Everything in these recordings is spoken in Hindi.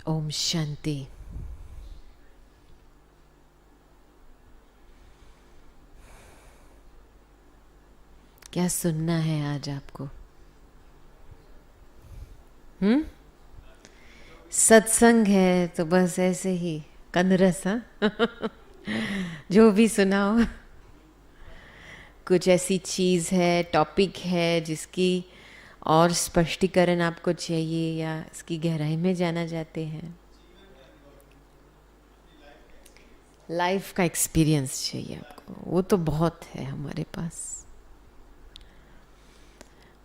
ओम शांति। क्या सुनना है आज आपको? सत्संग है तो बस ऐसे ही कनरस, हाँ। जो भी सुनाओ, कुछ ऐसी चीज़ है, टॉपिक है जिसकी और स्पष्टीकरण आपको चाहिए या इसकी गहराई में जाना चाहते हैं? लाइफ का एक्सपीरियंस चाहिए आपको, वो तो बहुत है हमारे पास।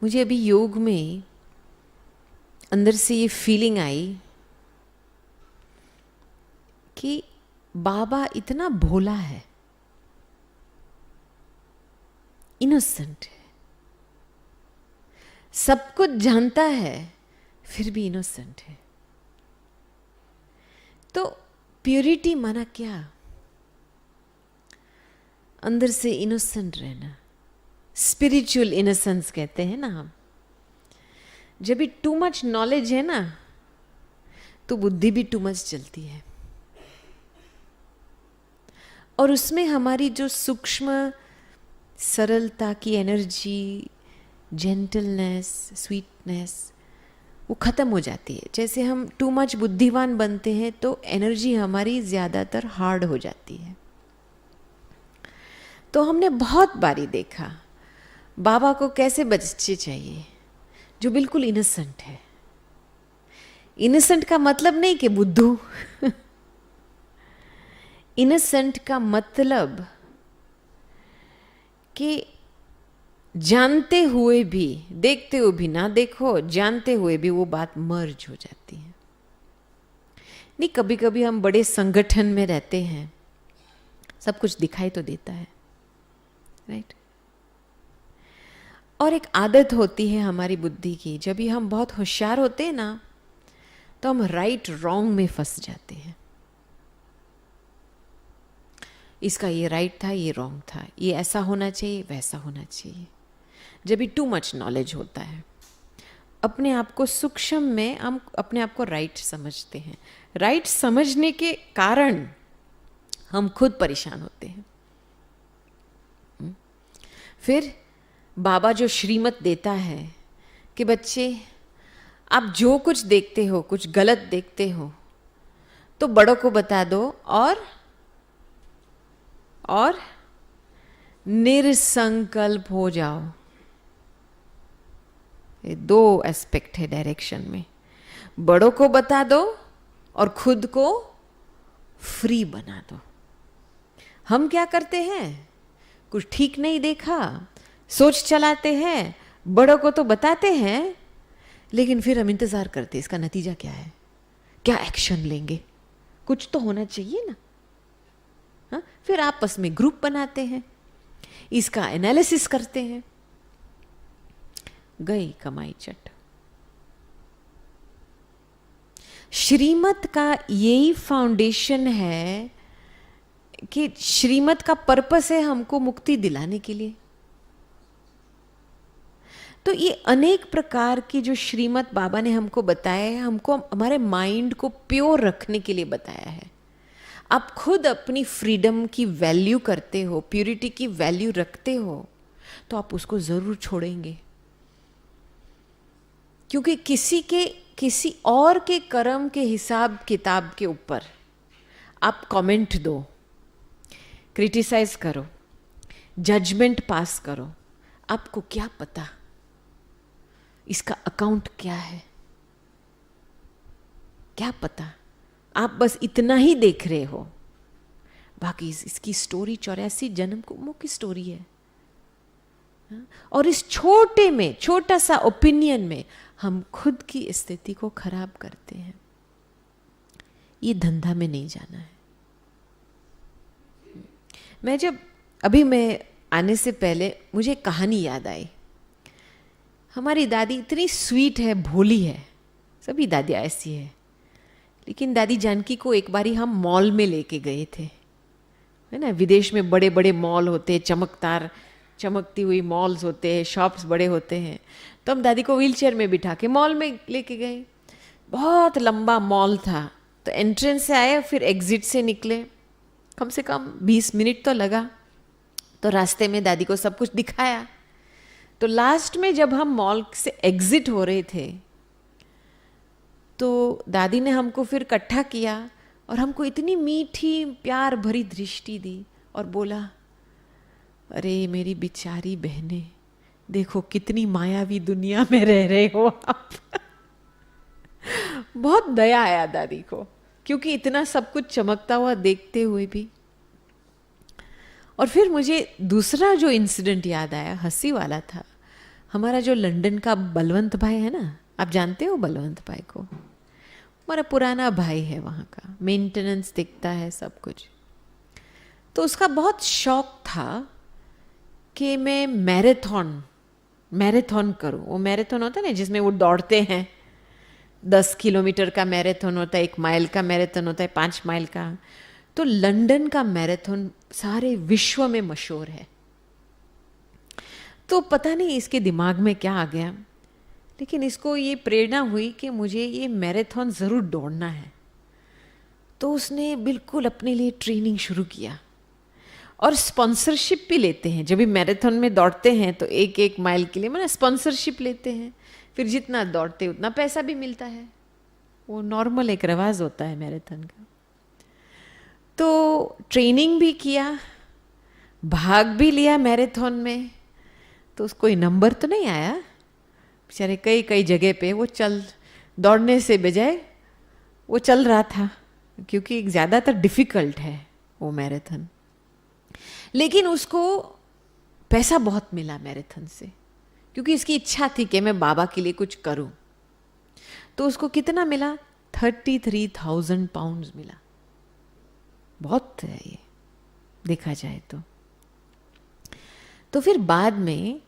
मुझे अभी योग में अंदर से ये फीलिंग आई कि बाबा इतना भोला है, इनोसेंट है, सब कुछ जानता है, फिर भी इनोसेंट है। तो प्योरिटी माना क्या? अंदर से इनोसेंट रहना, स्पिरिचुअल इनोसेंस कहते हैं ना हम। जब भी टू मच नॉलेज है ना, तो बुद्धि भी टू मच चलती है, और उसमें हमारी जो सूक्ष्म सरलता की एनर्जी, जेंटलनेस, स्वीटनेस, वो ख़त्म हो जाती है। जैसे हम टू मच बुद्धिमान बनते हैं तो एनर्जी हमारी ज़्यादातर हार्ड हो जाती है। तो हमने बहुत बारी देखा बाबा को कैसे बच्चे चाहिए जो बिल्कुल इनोसेंट है। इनोसेंट का मतलब नहीं कि बुद्धू। इनोसेंट का मतलब कि जानते हुए भी, देखते हुए भी ना देखो, जानते हुए भी वो बात मर्ज हो जाती है। नहीं, कभी कभी हम बड़े संगठन में रहते हैं, सब कुछ दिखाई तो देता है, राइट। और एक आदत होती है हमारी बुद्धि की, जब भी हम बहुत होशियार होते हैं ना, तो हम राइट रॉन्ग में फंस जाते हैं। इसका ये राइट था, ये रॉन्ग था, ये ऐसा होना चाहिए, वैसा होना चाहिए। जब भी टू मच नॉलेज होता है, अपने आप को सूक्ष्म में हम अपने आप को राइट समझते हैं। राइट समझने के कारण हम खुद परेशान होते हैं। फिर बाबा जो श्रीमत देता है कि बच्चे, आप जो कुछ देखते हो, कुछ गलत देखते हो तो बड़ों को बता दो और निरसंकल्प हो जाओ। ये दो एस्पेक्ट है डायरेक्शन में। बड़ों को बता दो और खुद को फ्री बना दो। हम क्या करते हैं, कुछ ठीक नहीं देखा, सोच चलाते हैं, बड़ों को तो बताते हैं, लेकिन फिर हम इंतजार करते हैं इसका नतीजा क्या है, क्या एक्शन लेंगे, कुछ तो होना चाहिए ना। हाँ? फिर आपस में ग्रुप बनाते हैं, इसका एनालिसिस करते हैं। गई कमाई चट। श्रीमत का यही फाउंडेशन है कि श्रीमत का पर्पस है हमको मुक्ति दिलाने के लिए। तो ये अनेक प्रकार की जो श्रीमत बाबा ने हमको बताया है, हमको हमारे माइंड को प्योर रखने के लिए बताया है। आप खुद अपनी फ्रीडम की वैल्यू करते हो, प्यूरिटी की वैल्यू रखते हो, तो आप उसको जरूर छोड़ेंगे। क्योंकि किसी और के कर्म के हिसाब किताब के ऊपर आप कमेंट दो, क्रिटिसाइज करो, जजमेंट पास करो, आपको क्या पता इसका अकाउंट क्या है, क्या पता। आप बस इतना ही देख रहे हो, बाकी इसकी स्टोरी 84 जन्म कुमों की स्टोरी है। और इस छोटे में, छोटा सा ओपिनियन में हम खुद की स्थिति को खराब करते हैं। ये धंधा में नहीं जाना है। मैं आने से पहले मुझे कहानी याद आई। हमारी दादी इतनी स्वीट है, भोली है, सभी दादियाँ ऐसी है। लेकिन दादी जानकी को एक बारी हम मॉल में लेके गए थे, है ना। विदेश में बड़े बड़े मॉल होते हैं, चमकती हुई मॉल्स होते हैं, शॉप्स बड़े होते हैं। तो हम दादी को व्हीलचेयर में बिठा के मॉल में लेके गए। बहुत लंबा मॉल था, तो एंट्रेंस से आए फिर एग्जिट से निकले, कम से कम 20 मिनट तो लगा। तो रास्ते में दादी को सब कुछ दिखाया। तो लास्ट में जब हम मॉल से एग्जिट हो रहे थे तो दादी ने हमको फिर इकट्ठा किया और हमको इतनी मीठी प्यार भरी दृष्टि दी और बोला, अरे मेरी बिचारी बहने, देखो कितनी मायावी दुनिया में रह रहे हो आप। बहुत दया आया दादी को, क्योंकि इतना सब कुछ चमकता हुआ देखते हुए भी। और फिर मुझे दूसरा जो इंसिडेंट याद आया, हंसी वाला था। हमारा जो लंदन का बलवंत भाई है ना, आप जानते हो बलवंत भाई को, हमारा पुराना भाई है, वहाँ का मेंटेनेंस दिखता है सब कुछ। तो उसका बहुत शौक था कि मैं मैराथन करूं। वो मैराथन होता है ना जिसमें वो दौड़ते हैं, 10 किलोमीटर का मैराथन होता है, 1 माइल का मैराथन होता है, 5 माइल का। तो लंदन का मैराथन सारे विश्व में मशहूर है। तो पता नहीं इसके दिमाग में क्या आ गया, लेकिन इसको ये प्रेरणा हुई कि मुझे ये मैराथन ज़रूर दौड़ना है। तो उसने बिल्कुल अपने लिए ट्रेनिंग शुरू किया और स्पॉन्सरशिप भी लेते हैं। जब भी मैराथन में दौड़ते हैं तो 1-1 माइल के लिए मतलब स्पॉन्सरशिप लेते हैं, फिर जितना दौड़ते उतना पैसा भी मिलता है। वो नॉर्मल एक रिवाज होता है मैराथन का। तो ट्रेनिंग भी किया, भाग भी लिया मैराथन में। तो उसको कोई नंबर तो नहीं आया, बेचारे कई कई जगह पे वो दौड़ने से बजाय वो चल रहा था, क्योंकि ज़्यादातर डिफ़िकल्ट है वो मैराथन। लेकिन उसको पैसा बहुत मिला मैराथन से, क्योंकि इसकी इच्छा थी कि मैं बाबा के लिए कुछ करूं। तो उसको कितना मिला? 33,000 पाउंड्स मिला। बहुत है ये देखा जाए तो फिर बाद में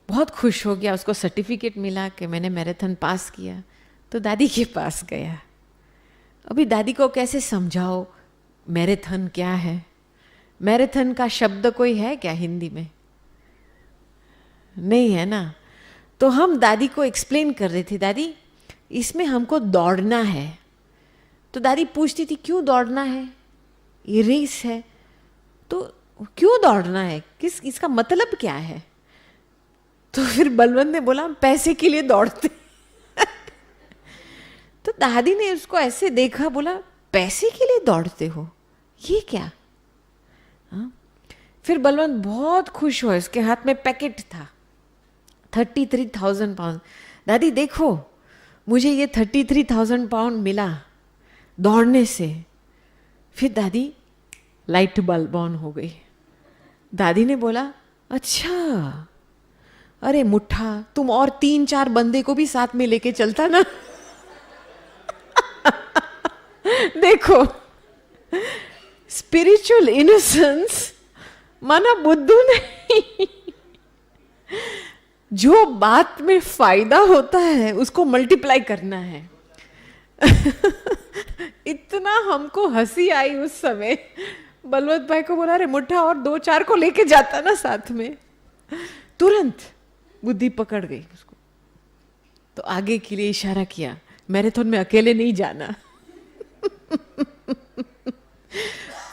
बहुत खुश हो गया, उसको सर्टिफिकेट मिला कि मैंने मैराथन पास किया। तो दादी के पास गया। अभी दादी को कैसे समझाओ मैराथन क्या है? मैराथन का शब्द कोई है क्या हिंदी में? नहीं है ना। तो हम दादी को एक्सप्लेन कर रहे थे, दादी इसमें हमको दौड़ना है। तो दादी पूछती थी क्यों दौड़ना है, ये रेस है तो क्यों दौड़ना है, इसका मतलब क्या है? तो फिर बलवंत ने बोला हम पैसे के लिए दौड़ते। तो दादी ने उसको ऐसे देखा, बोला पैसे के लिए दौड़ते हो, ये क्या? हाँ? फिर बलवंत बहुत खुश हुआ, इसके हाथ में पैकेट था 33,000 पाउंड। दादी देखो मुझे ये 33,000 पाउंड मिला दौड़ने से। फिर दादी लाइट बल्ब ऑन हो गई। दादी ने बोला अच्छा, अरे मुट्ठा तुम और 3-4 बंदे को भी साथ में लेके चलता ना। देखो स्पिरिचुअल इनोसेंस माना बुद्धू नहीं। जो बात में फायदा होता है उसको मल्टीप्लाई करना है। इतना हमको हंसी आई उस समय। बलवंत भाई को बोला अरे मुट्ठा और 2-4 को लेके जाता ना साथ में। तुरंत बुद्धि पकड़ गई उसको, तो आगे के लिए इशारा किया, मैराथन में अकेले नहीं जाना।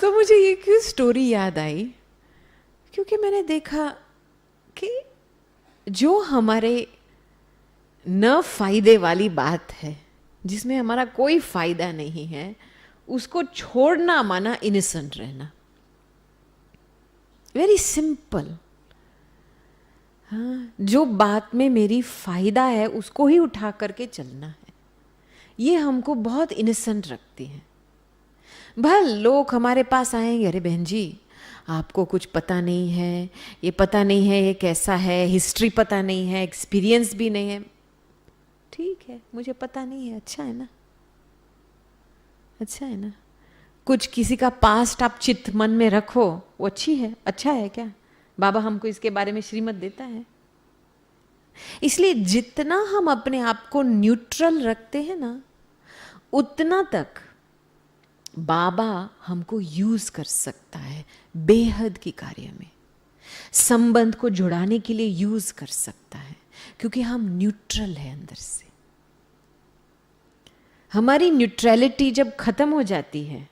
तो मुझे ये क्यों स्टोरी याद आई, क्योंकि मैंने देखा कि जो हमारे न फायदे वाली बात है, जिसमें हमारा कोई फायदा नहीं है, उसको छोड़ना माना इनोसेंट रहना। Very simple. हाँ, जो बात में मेरी फायदा है उसको ही उठा करके चलना है। ये हमको बहुत इनोसेंट रखती है। भल लोग हमारे पास आएंगे, अरे बहन जी आपको कुछ पता नहीं है, ये पता नहीं है ये कैसा है, हिस्ट्री पता नहीं है, एक्सपीरियंस भी नहीं है। ठीक है, मुझे पता नहीं है, अच्छा है ना, अच्छा है ना। कुछ किसी का पास्ट आप चित्त मन में रखो, वो अच्छी है, अच्छा है क्या? बाबा हमको इसके बारे में श्रीमत देता है। इसलिए जितना हम अपने आप को न्यूट्रल रखते हैं ना, उतना तक बाबा हमको यूज कर सकता है बेहद की कार्य में, संबंध को जुड़ाने के लिए यूज कर सकता है, क्योंकि हम न्यूट्रल है अंदर से। हमारी न्यूट्रलिटी जब खत्म हो जाती है,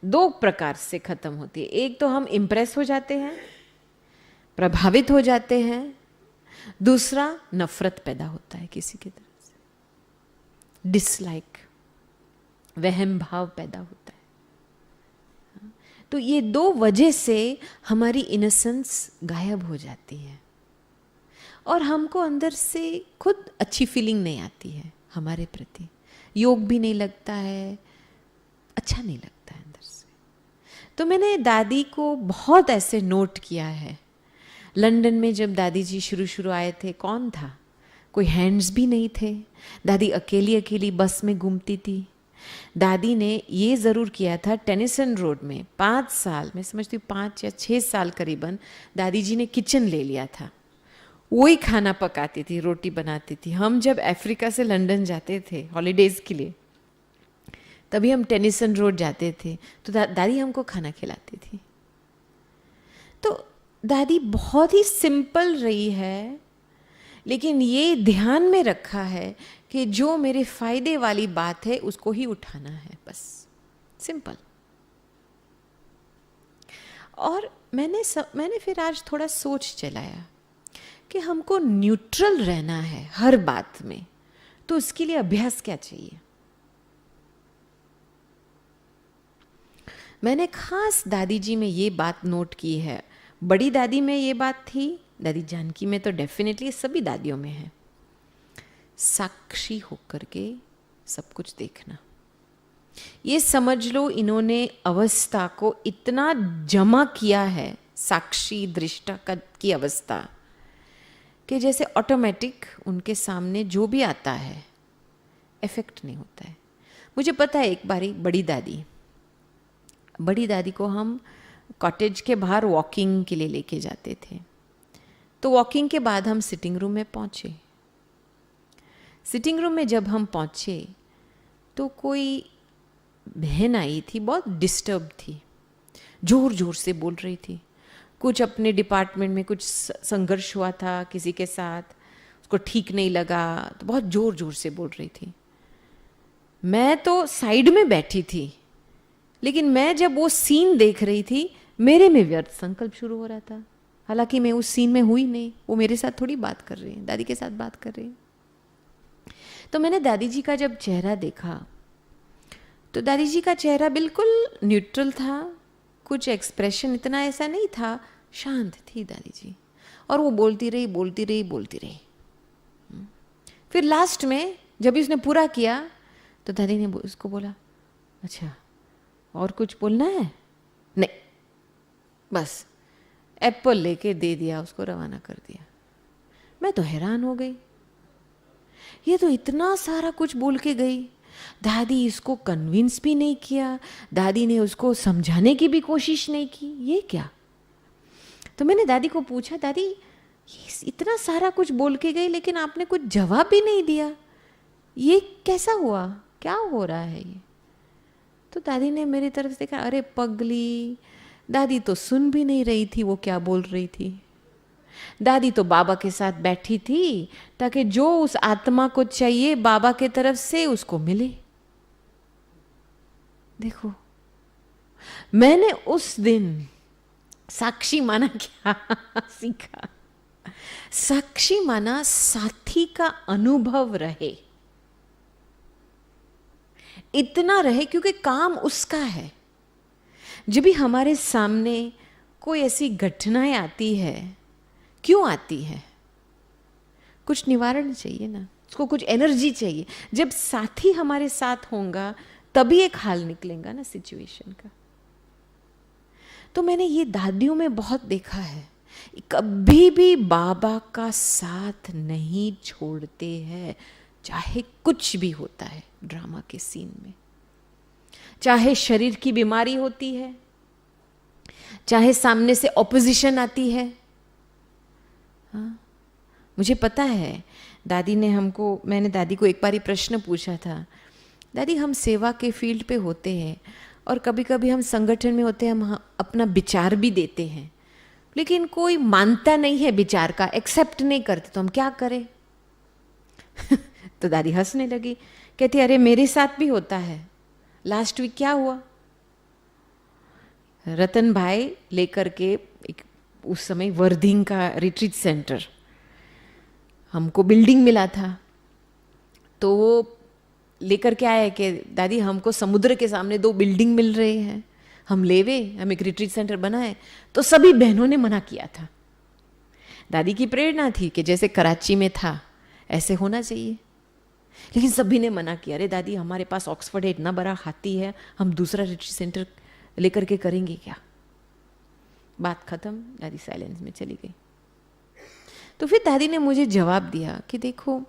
दो प्रकार से खत्म होती है। एक तो हम इम्प्रेस हो जाते हैं, प्रभावित हो जाते हैं। दूसरा, नफरत पैदा होता है किसी की तरफ से, डिसलाइक, वहम भाव पैदा होता है। तो ये दो वजह से हमारी इनोसेंस गायब हो जाती है और हमको अंदर से खुद अच्छी फीलिंग नहीं आती है हमारे प्रति, योग भी नहीं लगता है, अच्छा नहीं लगता है अंदर से। तो मैंने दादी को बहुत ऐसे नोट किया है। लंदन में जब दादी जी शुरू आए थे, कौन था, कोई हैंड्स भी नहीं थे। दादी अकेली अकेली बस में घूमती थी। दादी ने ये ज़रूर किया था, टेनिसन रोड में 5 साल, मैं समझती हूँ 5 या 6 साल करीबन, दादी जी ने किचन ले लिया था। वही खाना पकाती थी, रोटी बनाती थी। हम जब अफ्रीका से लंदन जाते थे हॉलीडेज़ के लिए, तभी हम टेनिसन रोड जाते थे, तो दादी हमको खाना खिलाती थी। तो दादी बहुत ही सिंपल रही है, लेकिन ये ध्यान में रखा है कि जो मेरे फायदे वाली बात है उसको ही उठाना है, बस सिंपल। और मैंने फिर आज थोड़ा सोच चलाया कि हमको न्यूट्रल रहना है हर बात में, तो उसके लिए अभ्यास क्या चाहिए। मैंने खास दादी जी में ये बात नोट की है। बड़ी दादी में ये बात थी, दादी जानकी में तो डेफिनेटली, सभी दादियों में है, साक्षी होकर के सब कुछ देखना। ये समझ लो इन्होंने अवस्था को इतना जमा किया है, साक्षी दृष्टा की अवस्था, कि जैसे ऑटोमेटिक उनके सामने जो भी आता है इफेक्ट नहीं होता है। मुझे पता है, एक बारी बड़ी दादी को हम कॉटेज के बाहर वॉकिंग के लिए लेके जाते थे। तो वॉकिंग के बाद हम सिटिंग रूम में पहुंचे। सिटिंग रूम में जब हम पहुंचे तो कोई बहन आई थी, बहुत डिस्टर्ब थी, जोर जोर से बोल रही थी। कुछ अपने डिपार्टमेंट में कुछ संघर्ष हुआ था किसी के साथ, उसको ठीक नहीं लगा, तो बहुत जोर जोर से बोल रही थी। मैं तो साइड में बैठी थी, लेकिन मैं जब वो सीन देख रही थी, मेरे में व्यर्थ संकल्प शुरू हो रहा था। हालांकि मैं उस सीन में हुई नहीं, वो मेरे साथ थोड़ी बात कर रही है, दादी के साथ बात कर रही है। तो मैंने दादी जी का जब चेहरा देखा, तो दादी जी का चेहरा बिल्कुल न्यूट्रल था, कुछ एक्सप्रेशन इतना ऐसा नहीं था, शांत थी दादी जी। और वो बोलती रही। फिर लास्ट में जब उसने पूरा किया तो दादी ने उसको बोला, अच्छा और कुछ बोलना है? नहीं, बस एप्पल लेके दे दिया, उसको रवाना कर दिया। मैं तो हैरान हो गई, ये तो इतना सारा कुछ बोल के गई। दादी इसको कन्विंस भी नहीं किया, दादी ने उसको समझाने की भी कोशिश नहीं की, ये क्या। तो मैंने दादी को पूछा, दादी ये इतना सारा कुछ बोल के गई लेकिन आपने कुछ जवाब भी नहीं दिया, ये कैसा हुआ, क्या हो रहा है ये। तो दादी ने मेरी तरफ से देखा, अरे पगली, दादी तो सुन भी नहीं रही थी वो क्या बोल रही थी। दादी तो बाबा के साथ बैठी थी ताकि जो उस आत्मा को चाहिए बाबा के तरफ से उसको मिले। देखो, मैंने उस दिन साक्षी माना क्या सीखा। साक्षी माना साथी का अनुभव रहे, इतना रहे, क्योंकि काम उसका है। जब भी हमारे सामने कोई ऐसी घटनाएं आती है, क्यों आती है, कुछ निवारण चाहिए ना, उसको कुछ एनर्जी चाहिए। जब साथी हमारे साथ होगा तभी एक हाल निकलेगा ना सिचुएशन का। तो मैंने ये दादियों में बहुत देखा है, कभी भी बाबा का साथ नहीं छोड़ते हैं, चाहे कुछ भी होता है ड्रामा के सीन में। चाहे शरीर की बीमारी होती है, चाहे सामने से ऑपोजिशन आती है। हाँ, मुझे पता है, मैंने दादी को एक बार ही प्रश्न पूछा था, दादी हम सेवा के फील्ड पे होते हैं और कभी कभी हम संगठन में होते हैं, हम अपना विचार भी देते हैं, लेकिन कोई मानता नहीं है विचार का, एक्सेप्ट नहीं करते, तो हम क्या करें। तो दादी हंसने लगी कहती अरे मेरे साथ भी होता है। लास्ट वीक क्या हुआ, रतन भाई लेकर के एक उस समय वर्धिंग का रिट्रीट सेंटर, हमको बिल्डिंग मिला था, तो वो लेकर के आए कि दादी हमको समुद्र के सामने 2 बिल्डिंग मिल रहे हैं, हम लेवे, हम एक रिट्रीट सेंटर बनाए। तो सभी बहनों ने मना किया था। दादी की प्रेरणा थी कि जैसे कराची में था ऐसे होना चाहिए, लेकिन सभी ने मना किया। अरे दादी हमारे पास ऑक्सफोर्ड है, इतना बड़ा हाथी है, हम दूसरा रिट्रीट सेंटर लेकर के करेंगे क्या। बात खत्म, दादी साइलेंस में चली गई। तो फिर दादी ने मुझे जवाब दिया कि देखो,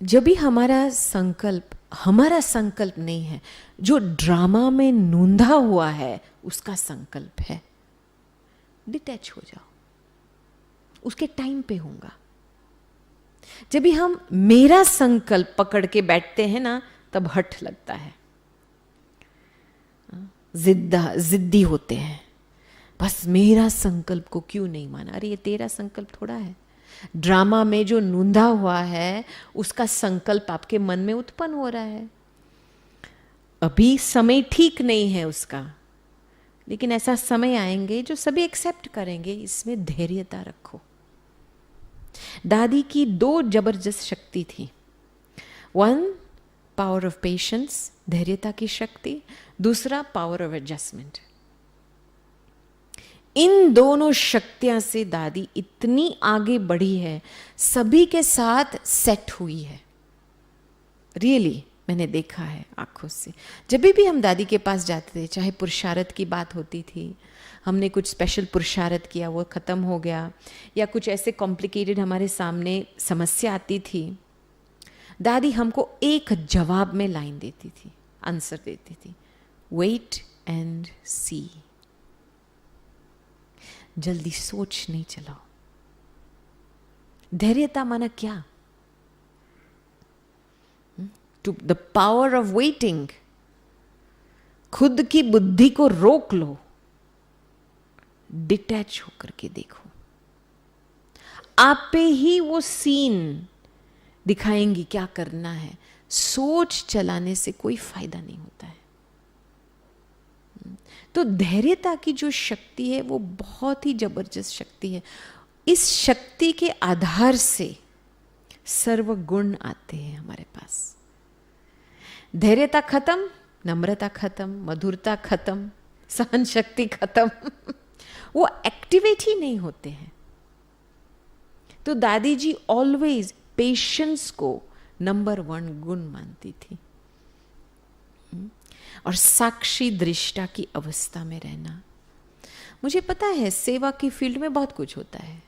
जब भी हमारा संकल्प नहीं है, जो ड्रामा में नूंधा हुआ है उसका संकल्प है, डिटैच हो जाओ, उसके टाइम पे होगा। जब भी हम मेरा संकल्प पकड़ के बैठते हैं ना, तब हठ लगता है, जिद्दी होते हैं, बस मेरा संकल्प को क्यों नहीं माना। अरे ये तेरा संकल्प थोड़ा है, ड्रामा में जो नूंधा हुआ है उसका संकल्प आपके मन में उत्पन्न हो रहा है। अभी समय ठीक नहीं है उसका, लेकिन ऐसा समय आएंगे जो सभी एक्सेप्ट करेंगे। इसमें धैर्यता रखो। दादी की 2 जबरदस्त शक्ति थी। 1 पावर ऑफ पेशेंस, धैर्यता की शक्ति, दूसरा पावर ऑफ एडजस्टमेंट। इन दोनों शक्तियां से दादी इतनी आगे बढ़ी है, सभी के साथ सेट हुई है। रियली मैंने देखा है आंखों से। जब भी हम दादी के पास जाते थे, चाहे पुरुषार्थ की बात होती थी, हमने कुछ स्पेशल पुरुषार्थ किया, वो ख़त्म हो गया, या कुछ ऐसे कॉम्प्लिकेटेड हमारे सामने समस्या आती थी, दादी हमको एक जवाब में लाइन देती थी, आंसर देती थी, वेट एंड सी। जल्दी सोच नहीं चलाओ। धैर्यता माना क्या? To the power of waiting. खुद की बुद्धि को रोक लो, डिटैच होकर के देखो। आप पे ही वो सीन दिखाएंगी क्या करना है। सोच चलाने से कोई फायदा नहीं होता है। तो धैर्यता की जो शक्ति है वो बहुत ही जबरदस्त शक्ति है। इस शक्ति के आधार से सर्व गुण आते हैं हमारे पास। धैर्यता खत्म, नम्रता खत्म, मधुरता खत्म, सहन शक्ति खत्म वो एक्टिवेट ही नहीं होते हैं। तो दादी जी ऑलवेज पेशेंस को नंबर 1 गुण मानती थी। और साक्षी दृष्टा की अवस्था में रहना। मुझे पता है सेवा की फील्ड में बहुत कुछ होता है।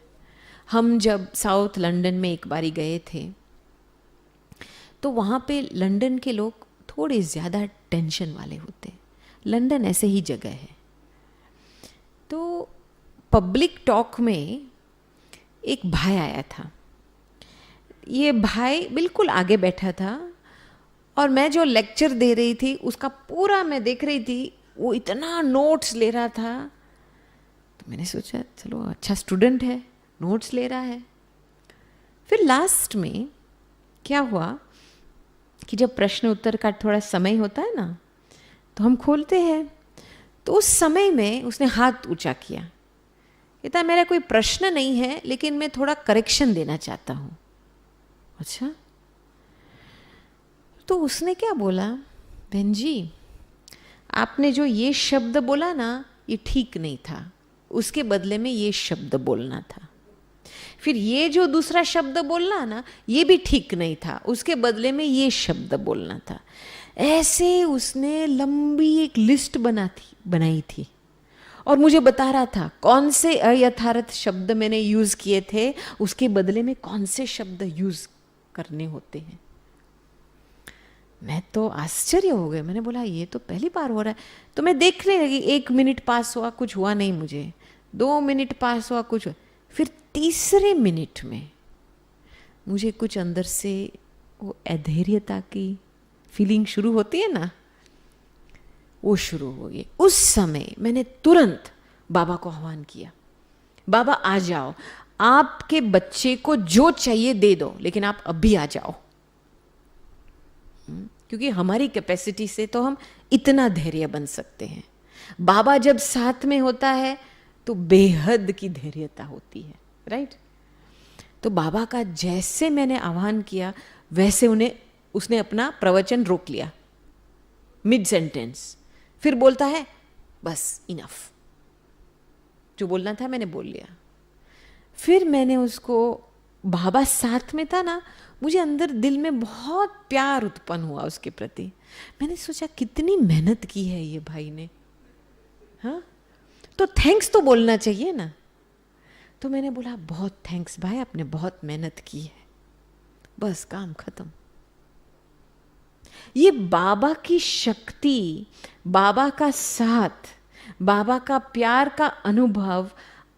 हम जब साउथ लंदन में एक बारी गए थे, तो वहाँ पे लंदन के लोग थोड़े ज़्यादा टेंशन वाले होते। लंदन ऐसे ही जगह है। तो पब्लिक टॉक में एक भाई आया था। ये भाई बिल्कुल आगे बैठा था और मैं जो लेक्चर दे रही थी उसका पूरा मैं देख रही थी। वो इतना नोट्स ले रहा था, तो मैंने सोचा चलो अच्छा स्टूडेंट है, नोट्स ले रहा है। फिर लास्ट में क्या हुआ कि जब प्रश्न उत्तर का थोड़ा समय होता है ना, तो हम खोलते हैं। तो उस समय में उसने हाथ ऊंचा किया, कहता मेरा कोई प्रश्न नहीं है, लेकिन मैं थोड़ा करेक्शन देना चाहता हूँ। अच्छा, तो उसने क्या बोला, बहन जी आपने जो ये शब्द बोला ना, ये ठीक नहीं था, उसके बदले में ये शब्द बोलना था। फिर ये जो दूसरा शब्द बोलना ना, ये भी ठीक नहीं था, उसके बदले में ये शब्द बोलना था। ऐसे उसने लंबी एक लिस्ट बनाई थी और मुझे बता रहा था कौन से अयथार्थ शब्द मैंने यूज़ किए थे, उसके बदले में कौन से शब्द यूज़ करने होते हैं। मैं तो आश्चर्य हो गए। मैंने बोला ये तो पहली बार हो रहा है। तो मैं देखने लगी, 1 मिनट पास हुआ, कुछ हुआ नहीं मुझे। 2 मिनट पास हुआ, कुछ हुआ। फिर तीसरे मिनट में मुझे कुछ अंदर से वो अधैर्यता की फीलिंग शुरू होती है ना, वो शुरू हो गई। उस समय मैंने तुरंत बाबा को आह्वान किया, बाबा आ जाओ, आपके बच्चे को जो चाहिए दे दो, लेकिन आप अभी आ जाओ। क्योंकि हमारी कैपेसिटी से तो हम इतना धैर्य बन सकते हैं। बाबा जब साथ में होता है तो बेहद की धैर्यता होती है, राइट। तो बाबा का जैसे मैंने आह्वान किया वैसे उसने अपना प्रवचन रोक लिया मिड सेंटेंस, फिर बोलता है बस इनफ, जो बोलना था मैंने बोल लिया। फिर मैंने उसको, बाबा साथ में था ना, मुझे अंदर दिल में बहुत प्यार उत्पन्न हुआ उसके प्रति। मैंने सोचा कितनी मेहनत की है ये भाई ने, हाँ, तो थैंक्स तो बोलना चाहिए ना। तो मैंने बोला बहुत थैंक्स भाई, आपने बहुत मेहनत की है, बस काम खत्म। ये बाबा की शक्ति, बाबा का साथ, बाबा का प्यार का अनुभव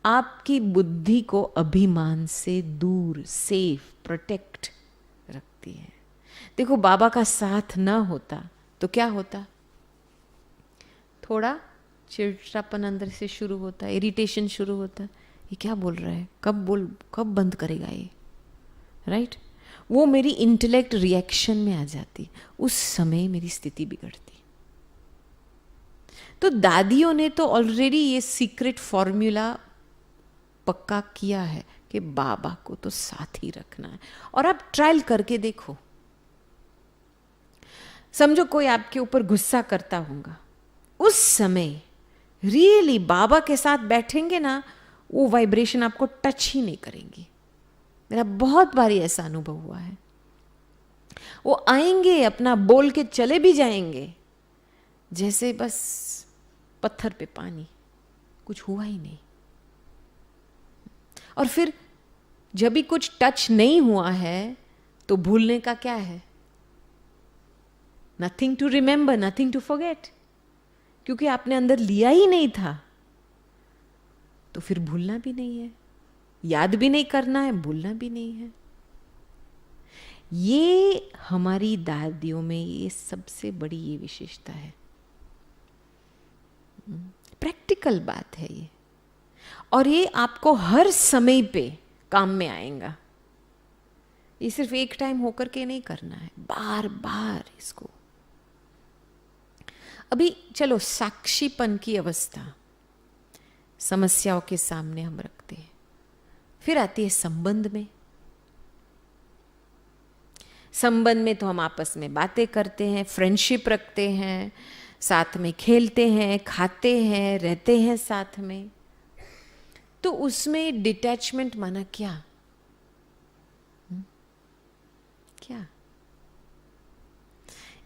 आपकी बुद्धि को अभिमान से दूर, सेफ, प्रोटेक्ट रखती है। देखो बाबा का साथ ना होता तो क्या होता, थोड़ा चिड़चिड़ापन अंदर से शुरू होता, इरिटेशन शुरू होता, ये क्या बोल रहा है, कब बंद करेगा ये, राइट। वो मेरी इंटेलेक्ट रिएक्शन में आ जाती, उस समय मेरी स्थिति बिगड़ती। तो दादियों ने तो ऑलरेडी ये सीक्रेट फॉर्मूला पक्का किया है कि बाबा को तो साथ ही रखना है। और आप ट्रायल करके देखो, समझो कोई आपके ऊपर गुस्सा करता होगा, उस समय रियली बाबा के साथ बैठेंगे ना, वो वाइब्रेशन आपको टच ही नहीं करेंगी। मेरा बहुत बारी ऐसा अनुभव हुआ है। वो आएंगे, अपना बोल के चले भी जाएंगे, जैसे बस पत्थर पे पानी, कुछ हुआ ही नहीं। और फिर जब भी कुछ टच नहीं हुआ है तो भूलने का क्या है, nothing to remember, nothing to forget, क्योंकि आपने अंदर लिया ही नहीं था, तो फिर भूलना भी नहीं है, याद भी नहीं करना है, भूलना भी नहीं है। ये हमारी दादियों में ये सबसे बड़ी ये विशेषता है। प्रैक्टिकल बात है ये, और ये आपको हर समय पे काम में आएगा। ये सिर्फ एक टाइम होकर के नहीं करना है, बार बार इसको। अभी चलो साक्षीपन की अवस्था समस्याओं के सामने हम रखते हैं, फिर आती है संबंध में। संबंध में तो हम आपस में बातें करते हैं, फ्रेंडशिप रखते हैं, साथ में खेलते हैं, खाते हैं, रहते हैं साथ में। तो उसमें डिटैचमेंट माना क्या? क्या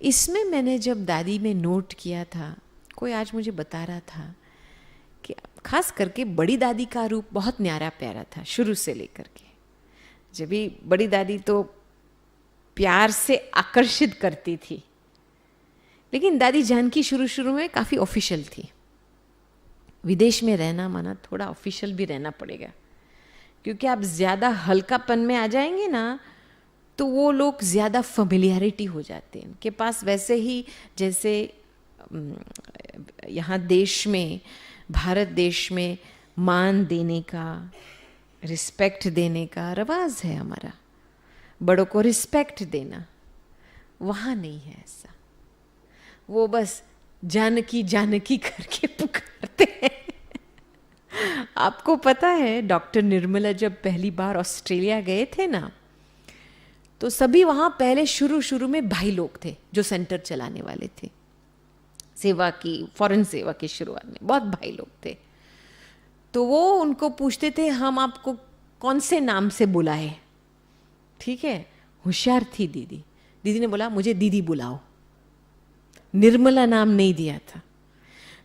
इसमें मैंने जब दादी में नोट किया था, कोई आज मुझे बता रहा था कि खास करके बड़ी दादी का रूप बहुत न्यारा प्यारा था शुरू से लेकर के। जब भी बड़ी दादी तो प्यार से आकर्षित करती थी, लेकिन दादी जानकी शुरू शुरू में काफ़ी ऑफिशियल थी। विदेश में रहना माना थोड़ा ऑफिशियल भी रहना पड़ेगा, क्योंकि आप ज़्यादा हल्कापन में आ जाएंगे ना तो वो लोग ज़्यादा फैमिलियरिटी हो जाते हैं उनके पास। वैसे ही जैसे यहाँ देश में, भारत देश में मान देने का, रिस्पेक्ट देने का रवाज है हमारा, बड़ों को रिस्पेक्ट देना, वहाँ नहीं है ऐसा। वो बस जानकी जानकी करके पुकारते हैं। आपको पता है डॉक्टर निर्मला जब पहली बार ऑस्ट्रेलिया गए थे ना, तो सभी वहाँ पहले शुरू में भाई लोग थे जो सेंटर चलाने वाले थे, सेवा की, फॉरेन सेवा की शुरुआत में बहुत भाई लोग थे। तो वो उनको पूछते थे हम आपको कौन से नाम से बुलाए, ठीक है। होशियार थी दीदी, दीदी ने बोला मुझे दीदी बुलाओ। निर्मला नाम नहीं दिया था,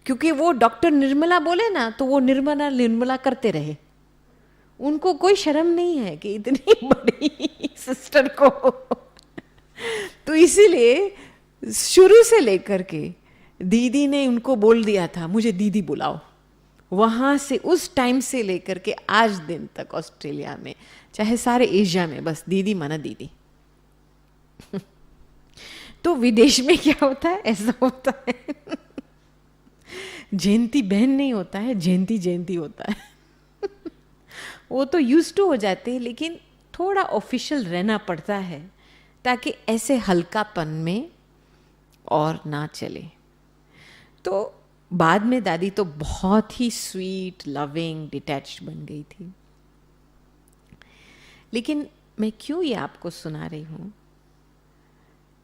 क्योंकि वो डॉक्टर निर्मला बोले ना तो वो निर्मला निर्मला करते रहे। उनको कोई शर्म नहीं है कि इतनी बड़ी सिस्टर को तो इसीलिए शुरू से लेकर के दीदी ने उनको बोल दिया था मुझे दीदी बुलाओ। वहाँ से उस टाइम से लेकर के आज दिन तक ऑस्ट्रेलिया में, चाहे सारे एशिया में, बस दीदी माना दीदी। तो विदेश में क्या होता है, ऐसा होता है। जयंती बहन नहीं होता है, जयंती जयंती होता है। वो तो यूज टू हो जाते हैं, लेकिन थोड़ा ऑफिशियल रहना पड़ता है ताकि ऐसे हल्कापन में और ना चले। तो बाद में दादी तो बहुत ही स्वीट, लविंग, डिटैच्ड बन गई थी। लेकिन मैं क्यों ये आपको सुना रही हूँ,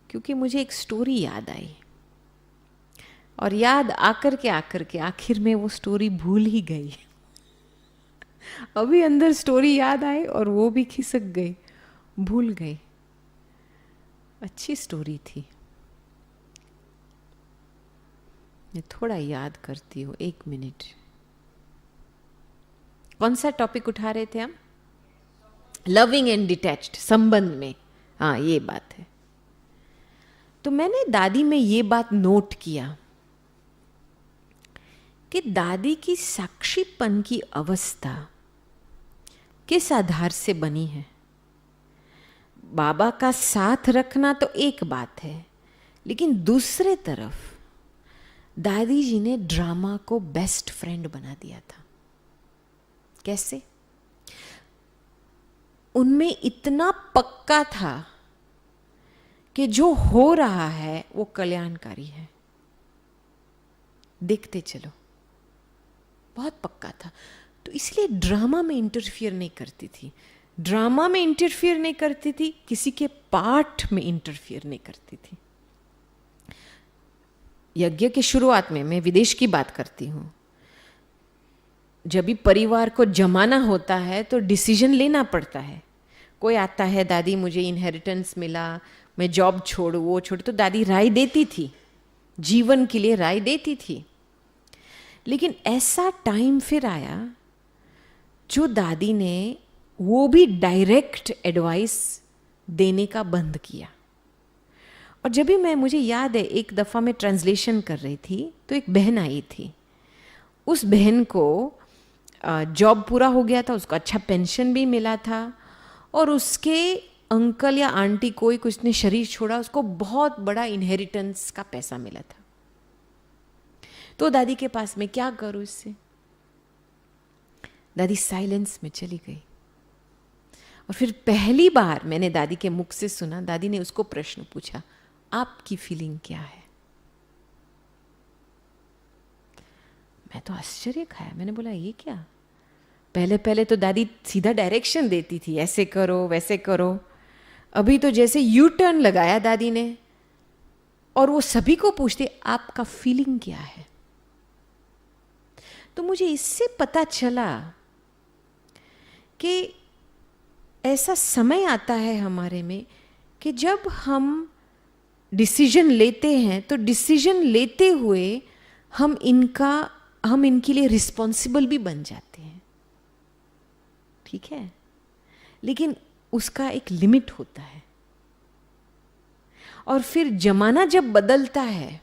क्योंकि मुझे एक स्टोरी याद आई, और याद आकर के आखिर में वो स्टोरी भूल ही गई। अभी अंदर स्टोरी याद आई और वो भी खिसक गई, भूल गई। अच्छी स्टोरी थी, मैं थोड़ा याद करती हूँ, 1 मिनट। कौन सा टॉपिक उठा रहे थे हम? लविंग एंड डिटैच्ड, संबंध में। हाँ, ये बात है। तो मैंने दादी में ये बात नोट किया कि दादी की साक्षीपन की अवस्था किस आधार से बनी है। बाबा का साथ रखना तो एक बात है, लेकिन दूसरे तरफ दादी जी ने ड्रामा को बेस्ट फ्रेंड बना दिया था। कैसे? उनमें इतना पक्का था कि जो हो रहा है वो कल्याणकारी है, देखते चलो, बहुत पक्का था। तो इसलिए ड्रामा में इंटरफियर नहीं करती थी, ड्रामा में इंटरफियर नहीं करती थी, किसी के पाठ में इंटरफियर नहीं करती थी। यज्ञ की शुरुआत में, मैं विदेश की बात करती हूँ, जब भी परिवार को जमाना होता है तो डिसीजन लेना पड़ता है। कोई आता है, दादी मुझे इनहेरिटेंस मिला, मैं जॉब छोड़ू, वो छोड़ू, तो दादी राय देती थी, जीवन के लिए राय देती थी। लेकिन ऐसा टाइम फिर आया जो दादी ने वो भी डायरेक्ट एडवाइस देने का बंद किया। और जब भी मुझे याद है, एक दफ़ा मैं ट्रांसलेशन कर रही थी तो एक बहन आई थी। उस बहन को जॉब पूरा हो गया था, उसको अच्छा पेंशन भी मिला था, और उसके अंकल या आंटी कोई कुछ ने शरीर छोड़ा, उसको बहुत बड़ा इनहेरिटेंस का पैसा मिला था। तो दादी के पास मैं क्या करूं इससे? दादी साइलेंस में चली गई। और फिर पहली बार मैंने दादी के मुख से सुना, दादी ने उसको प्रश्न पूछा, आपकी फीलिंग क्या है? मैं तो आश्चर्य खाया, मैंने बोला ये क्या? पहले पहले तो दादी सीधा डायरेक्शन देती थी, ऐसे करो वैसे करो। अभी तो जैसे यू टर्न लगाया दादी ने, और वो सभी को पूछते आपका फीलिंग क्या है। तो मुझे इससे पता चला कि ऐसा समय आता है हमारे में कि जब हम डिसीजन लेते हैं तो डिसीजन लेते हुए हम इनके लिए रिस्पॉन्सिबल भी बन जाते हैं, ठीक है, लेकिन उसका एक लिमिट होता है। और फिर जमाना जब बदलता है,